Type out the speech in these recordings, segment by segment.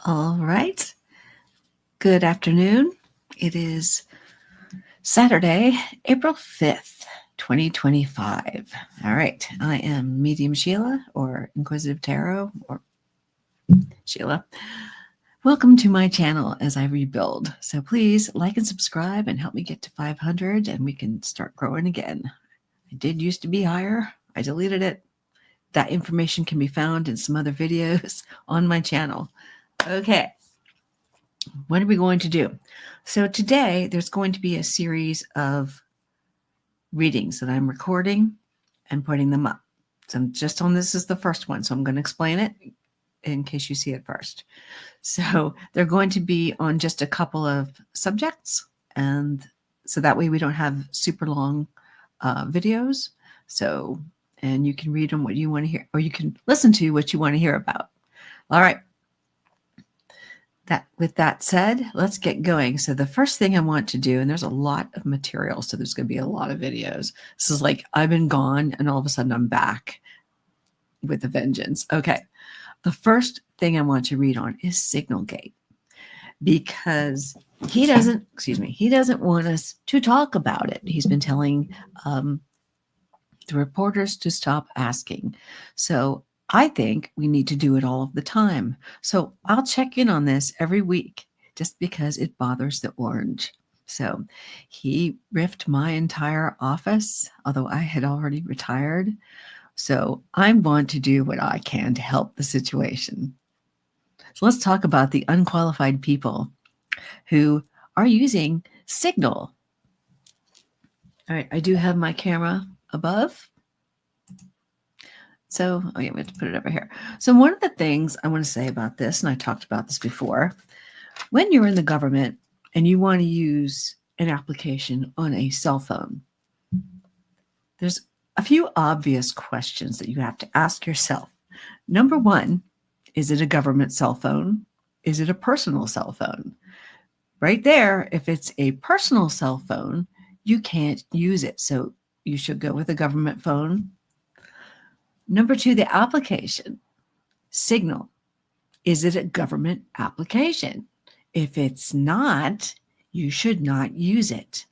All right. Good afternoon. It is Saturday, April 5th, 2025. All right. I am Medium Sheilah or Inquisitive Tarot or Sheilah. Welcome to my channel as I rebuild. So please like and subscribe and help me get to 500 and we can start growing again. I did used to be higher. I deleted it. That information can be found in some other videos on my channel. Okay. What are we going to do? So today there's going to be a series of readings that I'm recording and putting them up. So I'm just on this is the first one. So I'm going to explain it in case you see it first. So they're going to be on just a couple of subjects. And so that way we don't have super long videos. So, and you can read them what you want to hear, or you can listen to what you want to hear about. All right. With that said, let's get going. So the first thing I want to do, and there's a lot of material, so there's going to be a lot of videos. This is like I've been gone and all of a sudden I'm back with a vengeance. Okay. The first thing I want to read on is SignalGate because he doesn't want us to talk about it. He's been telling the reporters to stop asking. So I think we need to do it all of the time. So I'll check in on this every week just because it bothers the orange. So he riffed my entire office, although I had already retired. So I want to do what I can to help the situation. So let's talk about the unqualified people who are using Signal. All right, I do have my camera above. So, we have to put it over here. So one of the things I want to say about this, and I talked about this before, when you're in the government and you want to use an application on a cell phone, there's a few obvious questions that you have to ask yourself. Number one, is it a government cell phone? Is it a personal cell phone? Right there, if it's a personal cell phone, you can't use it. So you should go with a government phone. Number two, the application. Signal. Is it a government application? If it's not, you should not use it.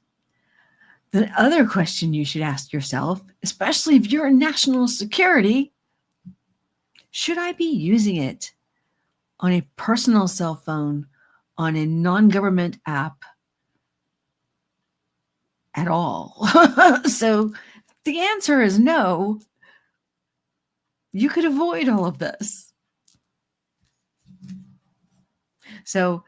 The other question you should ask yourself, especially if you're in national security, should I be using it on a personal cell phone, on a non-government app at all? So the answer is no. You could avoid all of this. So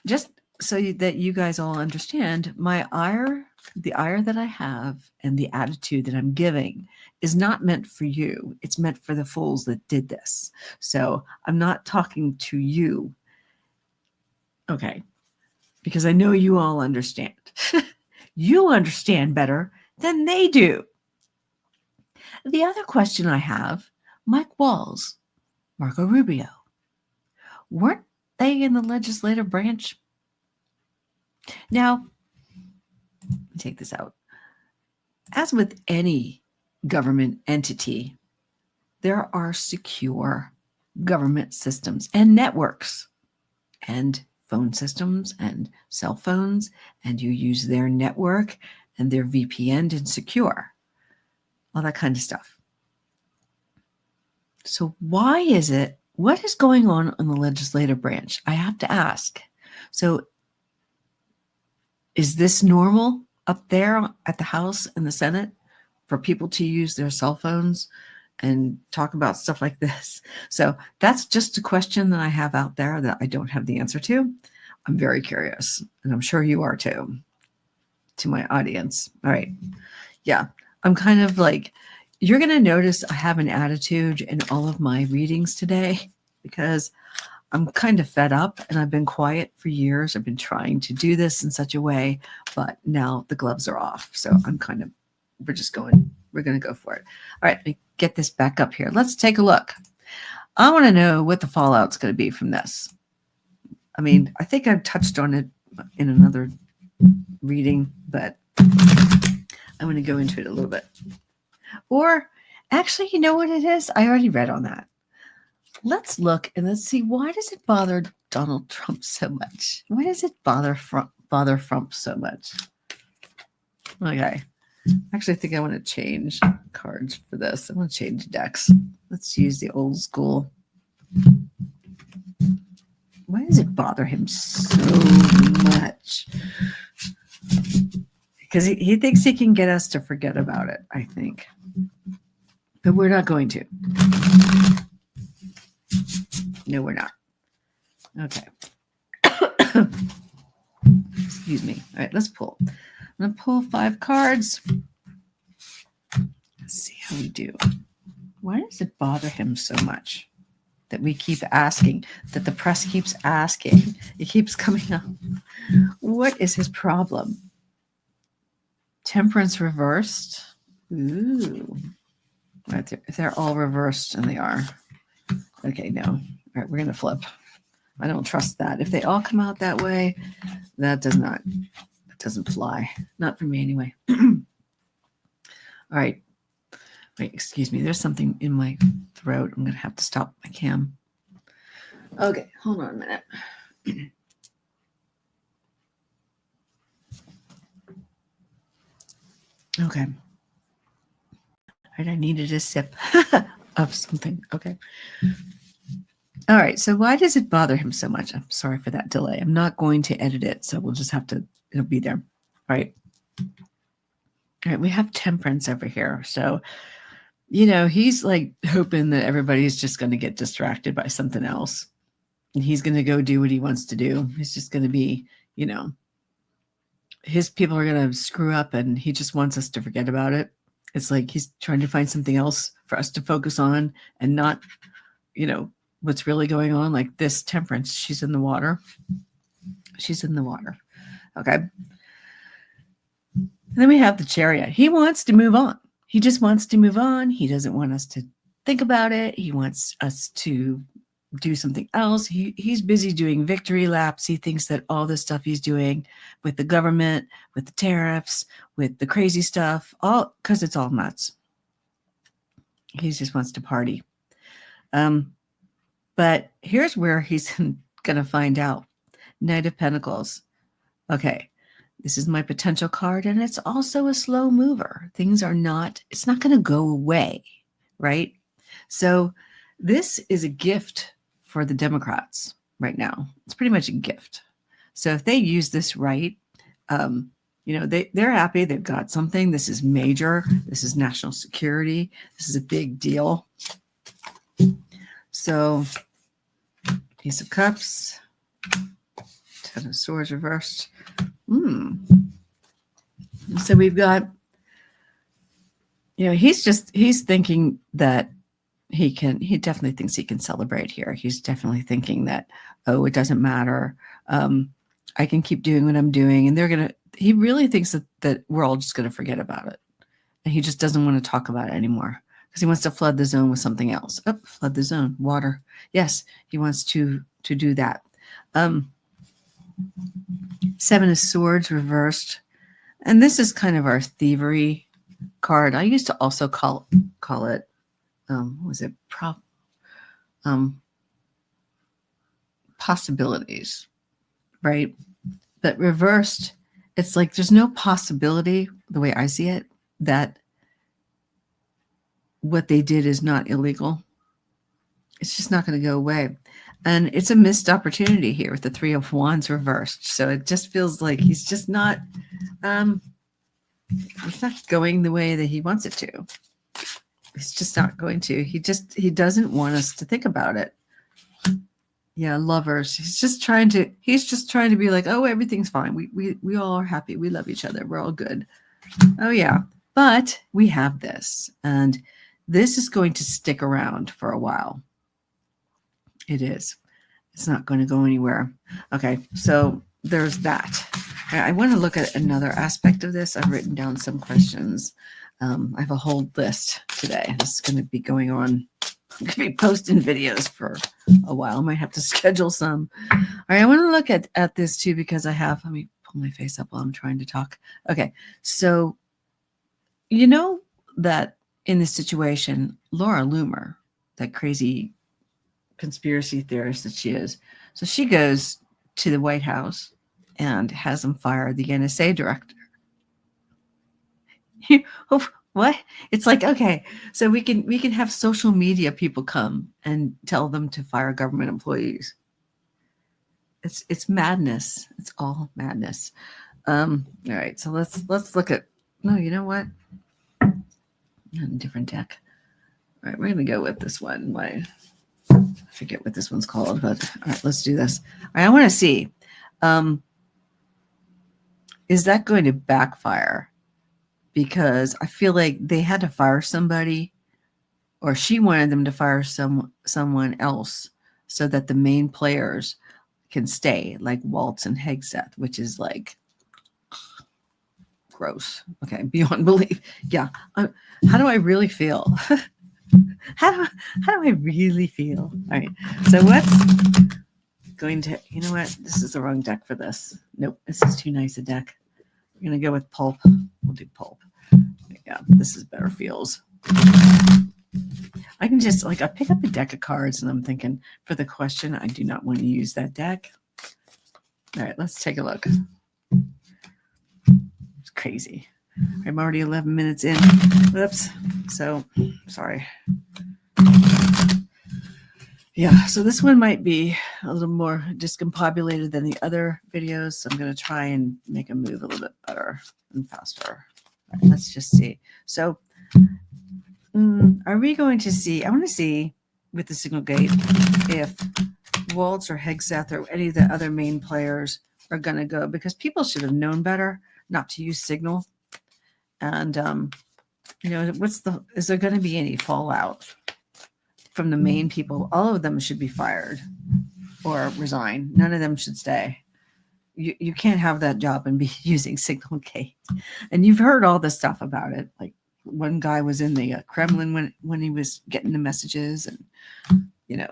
just so that you guys all understand, my ire, the ire that I have and the attitude that I'm giving is not meant for you. It's meant for the fools that did this. So I'm not talking to you. Okay. Because I know you all understand. You understand better than they do. The other question I have, Mike Walls, Marco Rubio, weren't they in the legislative branch? Now, let me take this out. As with any government entity, there are secure government systems and networks and phone systems and cell phones, and you use their network and their VPN and secure, all that kind of stuff. So why is it, what is going on in the legislative branch? I have to ask. So is this normal up there at the House and the Senate for people to use their cell phones and talk about stuff like this? So that's just a question that I have out there that I don't have the answer to. I'm very curious, and I'm sure you are too, to my audience. All right. Yeah, I'm kind of like, you're going to notice I have an attitude in all of my readings today because I'm kind of fed up and I've been quiet for years. I've been trying to do this in such a way, but now the gloves are off. So I'm kind of, we're going to go for it. All right, let me get this back up here. Let's take a look. I want to know what the fallout's going to be from this. I mean, I think I've touched on it in another reading, but I'm going to go into it a little bit. Or actually, you know what it is? I already read on that. Let's look and let's see, why does it bother Donald Trump so much? Why does it bother Trump so much? Okay. Actually, I think I want to change cards for this. I want to change decks. Let's use the old school. Why does it bother him so much? Because he thinks he can get us to forget about it, I think. But we're not going to. No, we're not. Okay. Excuse me. All right, let's pull. I'm going to pull 5 cards. Let's see how we do. Why does it bother him so much that we keep asking, that the press keeps asking? It keeps coming up. What is his problem? Temperance reversed. Ooh. Right, if they're all reversed, and they are. Okay, no. All right, we're going to flip. I don't trust that. If they all come out that way, that doesn't fly. Not for me anyway. All right. Wait, excuse me. There's something in my throat. I'm going to have to stop my cam. Okay, hold on a minute. Okay. All right, I needed a sip of something. Okay. All right, so why does it bother him so much? I'm sorry for that delay. I'm not going to edit it, so we'll just have to, it'll be there. All right. All right, we have temperance over here. So, he's like hoping that everybody's just going to get distracted by something else. And he's going to go do what he wants to do. He's just going to be, his people are going to screw up, and he just wants us to forget about it. It's like he's trying to find something else for us to focus on and not, what's really going on. Like this temperance, she's in the water. She's in the water. Okay. And then we have the Chariot. He wants to move on. He just wants to move on. He doesn't want us to think about it. He wants us to do something else. He's busy doing victory laps. He thinks that all the stuff he's doing with the government, with the tariffs, with the crazy stuff, all because it's all nuts. He just wants to party. But here's where he's going to find out. Knight of Pentacles. Okay, this is my potential card, and it's also a slow mover. It's not going to go away, right? So this is a gift for the Democrats right now. It's pretty much a gift. So if they use this right, they're happy. They've got something. This is major. This is national security. This is a big deal. So Ace of Cups, Ten of Swords reversed. So we've got, he's thinking that he definitely thinks he can celebrate here. He's definitely thinking that, it doesn't matter. I can keep doing what I'm doing. And he really thinks that we're all just going to forget about it. And he just doesn't want to talk about it anymore because he wants to flood the zone with something else. Flood the zone, water. Yes, he wants to do that. Seven of Swords reversed. And this is kind of our thievery card. I used to also call it, what was it? Possibilities, right? But reversed, it's like there's no possibility, the way I see it, that what they did is not illegal. It's just not going to go away. And it's a missed opportunity here with the Three of Wands reversed. So it just feels like he's just not, it's not going the way that he wants it to. It's just not going to. He doesn't want us to think about it. Yeah, lovers. He's just trying to be like, oh, everything's fine. We all are happy. We love each other. We're all good. Oh yeah. But we have this, and this is going to stick around for a while. It is. It's not going to go anywhere. Okay, so there's that. I want to look at another aspect of this. I've written down some questions. I have a whole list today. This is going to be going on. I'm going to be posting videos for a while. I might have to schedule some. All right, I want to look at this too because let me pull my face up while I'm trying to talk. Okay, so you know that in this situation, Laura Loomer, that crazy conspiracy theorist that she is. So she goes to the White House and has them fire the NSA director. What? It's like, okay, so we can have social media people come and tell them to fire government employees. It's madness. It's all madness. All right, so let's look at. No, you know what? Different deck. All right, we're gonna go with this one. I forget what this one's called, but all right, let's do this. All right, I want to see. Is that going to backfire? Because I feel like they had to fire somebody, or she wanted them to fire someone else so that the main players can stay, like Waltz and Hegseth, which is like gross. Okay, beyond belief. Yeah. How do I really feel? how do I really feel? All right. So what's going to, you know what? This is the wrong deck for this. Nope, this is too nice a deck. We're going to go with pulp. We'll do pulp. Yeah, this is better feels. I can just, like, I pick up a deck of cards and I'm thinking, for the question, I do not want to use that deck. All right, let's take a look. It's crazy. I'm already 11 minutes in. Whoops. So, sorry. Yeah, so this one might be a little more discombobulated than the other videos. So I'm going to try and make a move a little bit better and faster. All right, let's just see. So are we going to see, I want to see with the SignalGate if Waltz or Hegseth or any of the other main players are going to go, because people should have known better not to use Signal. And, you know, is there going to be any fallout from the main people? All of them should be fired or resign. None of them should stay. You can't have that job and be using SignalGate. And you've heard all this stuff about it. Like, one guy was in the Kremlin when he was getting the messages, and, you know,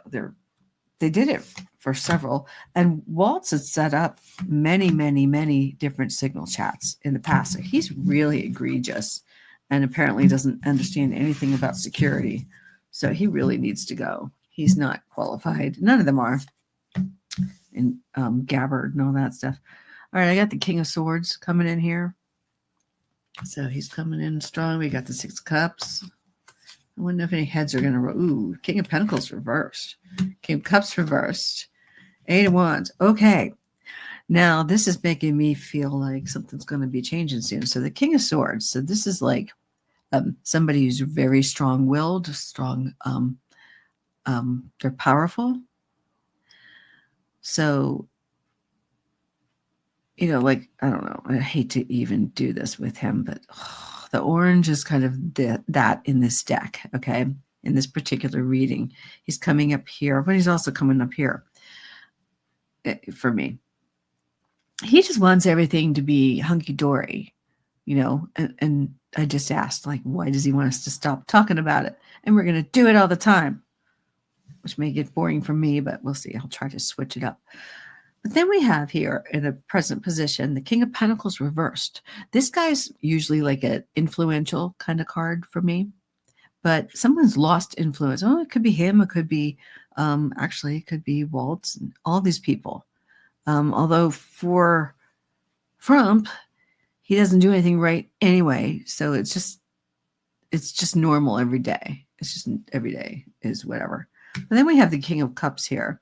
they did it for several. And Waltz had set up many, many, many different Signal chats in the past. So he's really egregious and apparently doesn't understand anything about security. So he really needs to go. He's not qualified. None of them are. And Gabbard and all that stuff. All right, I got the King of Swords coming in here. So he's coming in strong. We got the Six of Cups. I wonder if any heads are going to roll. Ooh, King of Pentacles reversed. King of Cups reversed. Eight of Wands. Okay. Now, this is making me feel like something's going to be changing soon. So the King of Swords. So this is like somebody who's very strong-willed, strong. They're powerful. So, you know, like, I don't know. I hate to even do this with him, but the orange is kind of that in this deck, okay? In this particular reading. He's coming up here, but he's also coming up here for me. He just wants everything to be hunky-dory, you know? And I just asked, like, why does he want us to stop talking about it? And we're going to do it all the time, which may get boring for me, but we'll see. I'll try to switch it up. But then we have here in the present position, the King of Pentacles reversed. This guy's usually like an influential kind of card for me, but someone's lost influence. Oh, it could be him. It could be, actually, it could be Waltz and all these people. Although for Trump, he doesn't do anything right anyway. So it's just normal every day. It's just every day is whatever. But then we have the King of Cups here.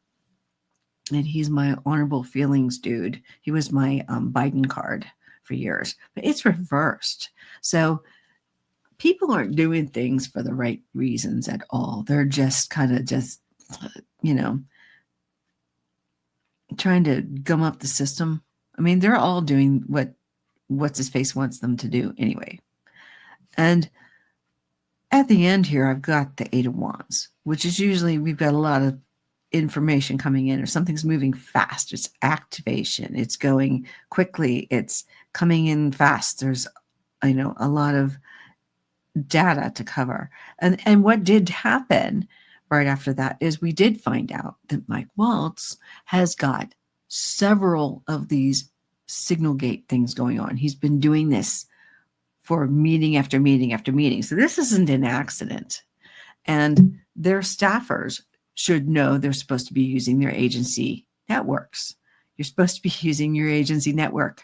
And he's my honorable feelings dude. He was my Biden card for years, but it's reversed. So people aren't doing things for the right reasons at all. They're just kind of you know, trying to gum up the system. I mean, they're all doing what's his face wants them to do anyway. And at the end here, I've got the Eight of Wands, which is usually we've got a lot of information coming in, or something's moving fast. It's activation. It's going quickly. It's coming in fast. There's, you know, a lot of data to cover. And what did happen right after that is we did find out that Mike Waltz has got several of these SignalGate things going on. He's been doing this for meeting after meeting after meeting. So this isn't an accident. And their staffers should know they're supposed to be using their agency networks. You're supposed to be using your agency network.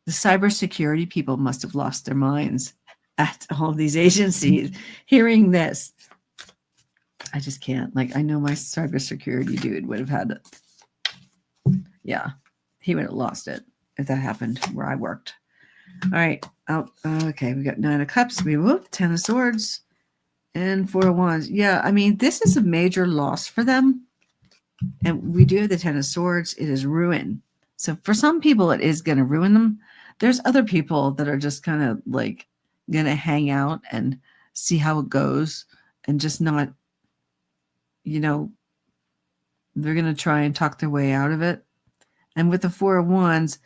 The cybersecurity people must have lost their minds at all these agencies hearing this. I just can't. Like, I know my cybersecurity dude would have had it. Yeah, he would have lost it if that happened where I worked. All right. Oh, okay. We got 9 of Cups. We moved 10 of Swords and 4 of Wands. Yeah, I mean, this is a major loss for them. And we do have the 10 of Swords. It is ruin. So for some people, it is going to ruin them. There's other people that are just kind of like going to hang out and see how it goes and just not, you know, they're going to try and talk their way out of it. And with the 4 of Wands,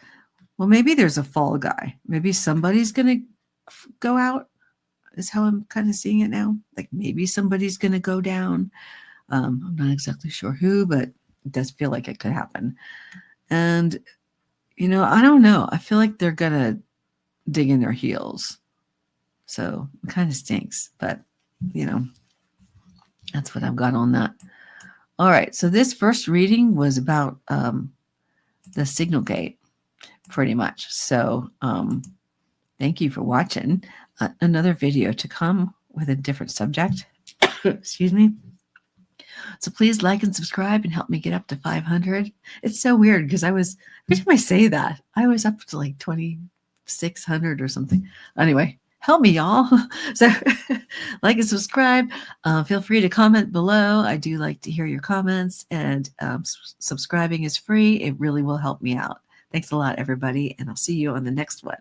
well, maybe there's a fall guy. Maybe somebody's going to go out, is how I'm kind of seeing it now. Like maybe somebody's going to go down. I'm not exactly sure who, but it does feel like it could happen. And, you know, I don't know. I feel like they're going to dig in their heels. So it kind of stinks, but, you know, that's what I've got on that. All right. So this first reading was about the SignalGate, pretty much. So thank you for watching. Another video to come with a different subject. Excuse me. So please like and subscribe and help me get up to 500. It's so weird because every time I say that, I was up to like 2,600 or something. Anyway, help me, y'all. So like and subscribe. Feel free to comment below. I do like to hear your comments, and subscribing is free. It really will help me out. Thanks a lot, everybody, and I'll see you on the next one.